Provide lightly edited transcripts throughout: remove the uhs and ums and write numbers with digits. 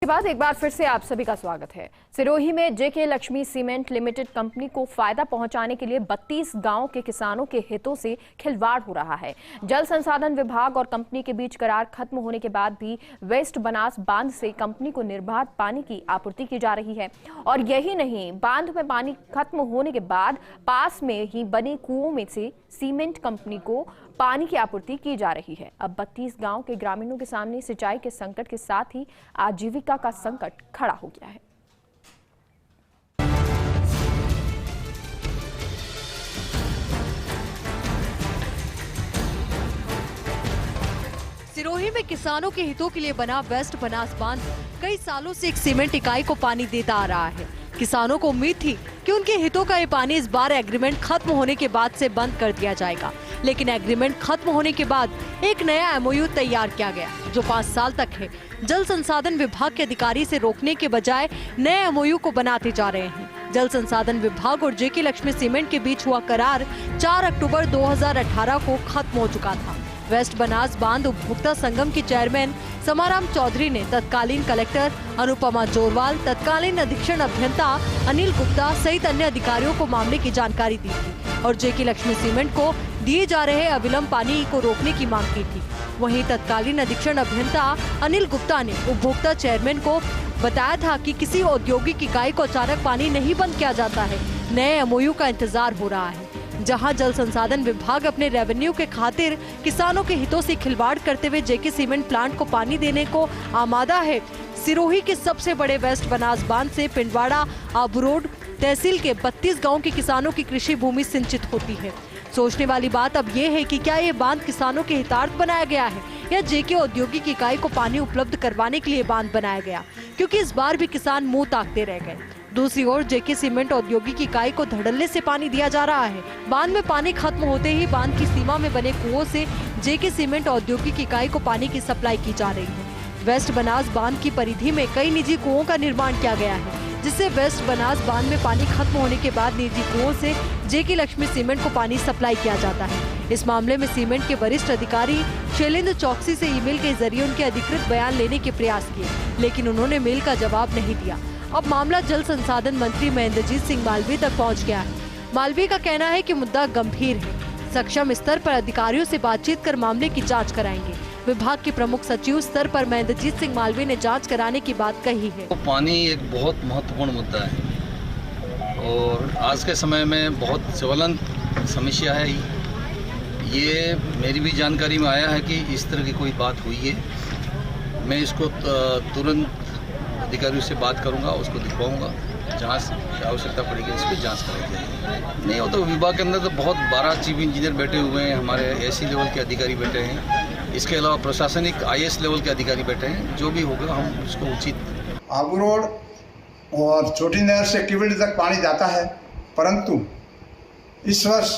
के बाद एक बार फिर से आप सभी का स्वागत है। सिरोही में जेके लक्ष्मी सीमेंट लिमिटेड कंपनी को फायदा पहुंचाने के लिए 32 गांव के किसानों के हितों से खिलवाड़ हो रहा है। जल संसाधन विभाग और कंपनी के बीच करार खत्म होने के बाद भी वेस्ट बनास बांध से कंपनी को निर्बाध पानी की आपूर्ति की जा रही है। और यही नहीं, बांध में पानी खत्म होने के बाद पास में ही बने कुओं में से सीमेंट कंपनी को पानी की आपूर्ति की जा रही है। अब 32 गांव के ग्रामीणों के सामने सिंचाई के संकट के साथ ही आजीविका का संकट खड़ा हो गया है। सिरोही में किसानों के हितों के लिए बना वेस्ट बनास बांध कई सालों से एक सीमेंट इकाई को पानी देता आ रहा है। किसानों को उम्मीद थी कि उनके हितों का ये पानी इस बार एग्रीमेंट खत्म होने के बाद से बंद कर दिया जाएगा, लेकिन एग्रीमेंट खत्म होने के बाद एक नया एमओयू तैयार किया गया जो 5 साल तक है। जल संसाधन विभाग के अधिकारी से रोकने के बजाय नए एमओयू को बनाते जा रहे हैं। जल संसाधन विभाग और जेके लक्ष्मी सीमेंट के बीच हुआ करार 4 अक्टूबर 2018 को खत्म हो चुका था। वेस्ट बनास बांध उपभोक्ता संगम के चेयरमैन समाराम चौधरी ने तत्कालीन कलेक्टर अनुपमा जोरवाल, तत्कालीन अधीक्षण अभियंता अनिल गुप्ता सहित अन्य अधिकारियों को मामले की जानकारी दी थी और जेके लक्ष्मी सीमेंट को दिए जा रहे अविलंब पानी को रोकने की मांग की थी। वहीं तत्कालीन अधीक्षण अभियंता अनिल गुप्ता ने उपभोक्ता चेयरमैन को बताया था कि किसी औद्योगिक इकाई को अचानक पानी नहीं बंद किया जाता है, नए एमओयू का इंतजार हो रहा है। जहां जल संसाधन विभाग अपने रेवेन्यू के खातिर किसानों के हितों से खिलवाड़ करते हुए जेके सीमेंट प्लांट को पानी देने को आमादा है। सिरोही के सबसे बड़े वेस्ट बनास बांध से पिंडवाड़ा आबूरोड तहसील के 32 गांव के किसानों की कृषि भूमि सिंचित होती है। सोचने वाली बात अब ये है कि क्या ये बांध किसानों के हितार्थ बनाया गया है या जेके औद्योगिक इकाई को पानी उपलब्ध करवाने के लिए बांध बनाया गया, क्योंकि इस बार भी किसान मुंह ताकते रह गए। दूसरी ओर जेके सीमेंट औद्योगिक इकाई को धड़ल्ले से पानी दिया जा रहा है। बांध में पानी खत्म होते ही बांध की सीमा में बने कुओं से जेके सीमेंट औद्योगिक इकाई को पानी की सप्लाई की जा रही है। वेस्ट बनास बांध की परिधि में कई निजी कुओं का निर्माण किया गया है, जिससे वेस्ट बनास बांध में पानी खत्म होने के बाद निजी कुओं से जेके लक्ष्मी सीमेंट को पानी सप्लाई किया जाता है। इस मामले में सीमेंट के वरिष्ठ अधिकारी शैलेंद्र चौकसी से ईमेल के जरिए उनके अधिकृत बयान लेने के प्रयास किए, लेकिन उन्होंने मेल का जवाब नहीं दिया। अब मामला जल संसाधन मंत्री महेंद्रजीत सिंह मालवीय तक पहुंच गया है। मालवीय का कहना है कि मुद्दा गंभीर है, सक्षम स्तर पर अधिकारियों से बातचीत कर मामले की जांच कराएंगे। विभाग के प्रमुख सचिव स्तर पर महेंद्रजीत सिंह मालवीय ने जांच कराने की बात कही है। तो पानी एक बहुत महत्वपूर्ण मुद्दा है और आज के समय में बहुत ज्वलंत समस्या है। ये मेरी भी जानकारी में आया है कि इस तरह की कोई बात हुई है। मैं इसको तुरंत अधिकारियों से बात करूंगा, उसको दिखवाऊंगा, जांच की आवश्यकता पड़ेगी इस पर जांच कराई जाएगी। नहीं हो तो विभाग के अंदर तो बहुत 12 चीफ इंजीनियर बैठे हुए हैं, हमारे एसी लेवल के अधिकारी बैठे हैं, इसके अलावा प्रशासनिक आईएएस लेवल के अधिकारी बैठे हैं। जो भी होगा हम उसको उचित। आबू रोड और छोटी नहर से किवड़ी तक पानी जाता है, परंतु इस वर्ष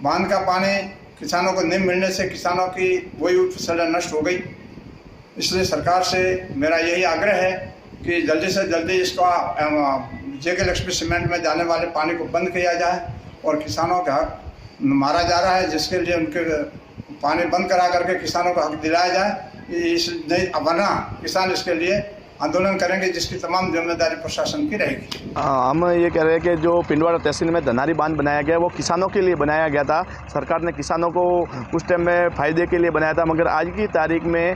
बांध का पानी किसानों को नहीं मिलने से किसानों की बोई फसल नष्ट हो गई। इसलिए सरकार से मेरा यही आग्रह है कि जल्दी से जल्दी इसका जेके लक्ष्मी सीमेंट में जाने वाले पानी को बंद किया जाए और किसानों का हक मारा जा रहा है, जिसके लिए उनके पानी बंद करा करके किसानों को हक दिलाया जाए। इस नहीं वरना किसान इसके लिए आंदोलन करेंगे, जिसकी तमाम जिम्मेदारी प्रशासन की रहेगी। हम ये कह रहे हैं कि जो पिंडवाड़ा तहसील में धनारी बांध बनाया गया वो किसानों के लिए बनाया गया था। सरकार ने किसानों को उस टाइम में फ़ायदे के लिए बनाया था, मगर आज की तारीख में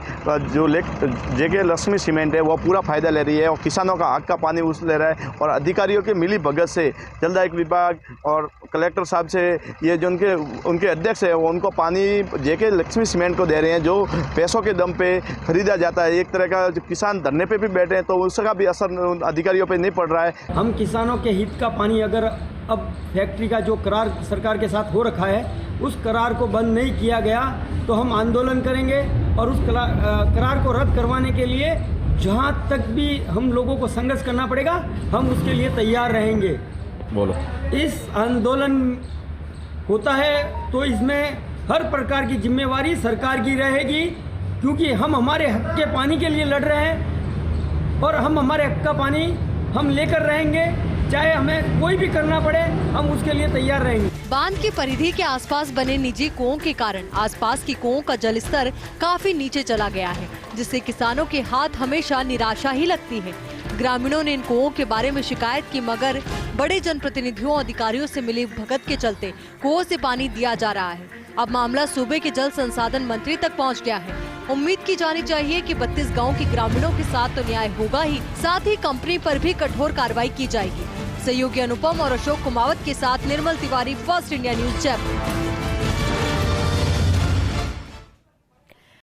जो जेके लक्ष्मी सीमेंट है वो पूरा फ़ायदा ले रही है और किसानों का हक का पानी उस ले रहा है। और अधिकारियों की मिली भगत से जलदायक विभाग और कलेक्टर साहब से ये जो उनके अध्यक्ष है वो उनको पानी जेके लक्ष्मी सीमेंट को दे रहे हैं, जो पैसों के दम पे खरीदा जाता है। एक तरह का जो किसान धरने पे भी बैठे हैं तो उसका भी असर अधिकारियों पे नहीं पड़ रहा है। हम किसानों के हित का पानी अगर अब फैक्ट्री का जो करार सरकार के साथ हो रखा है उस करार को बंद नहीं किया गया तो हम आंदोलन करेंगे और उस करार को रद्द करवाने के लिए जहां तक भी हम लोगों को संघर्ष करना पड़ेगा हम उसके लिए तैयार रहेंगे। बोलो। इस आंदोलन होता है तो इसमें हर प्रकार की जिम्मेवारी सरकार की रहेगी, क्योंकि हम हमारे हक के पानी के लिए लड़ रहे हैं और हम हमारे हक का पानी हम लेकर रहेंगे, चाहे हमें कोई भी करना पड़े हम उसके लिए तैयार रहेंगे। बांध की परिधि के आसपास बने निजी कुओं के कारण आसपास की कुओं का जल स्तर काफी नीचे चला गया है, जिससे किसानों के हाथ हमेशा निराशा ही लगती है। ग्रामीणों ने इन कुओं के बारे में शिकायत की, मगर बड़े जनप्रतिनिधियों अधिकारियों से मिली भगत के चलते कुओं से पानी दिया जा रहा है। अब मामला सूबे के जल संसाधन मंत्री तक पहुंच गया है। उम्मीद की जानी चाहिए कि 32 गांव के ग्रामीणों के साथ तो न्याय होगा ही, साथ ही कंपनी पर भी कठोर कार्रवाई की जाएगी। सहयोगी अनुपम और अशोक कुमावत के साथ Nirmal Tiwari, first India news, Jaipur.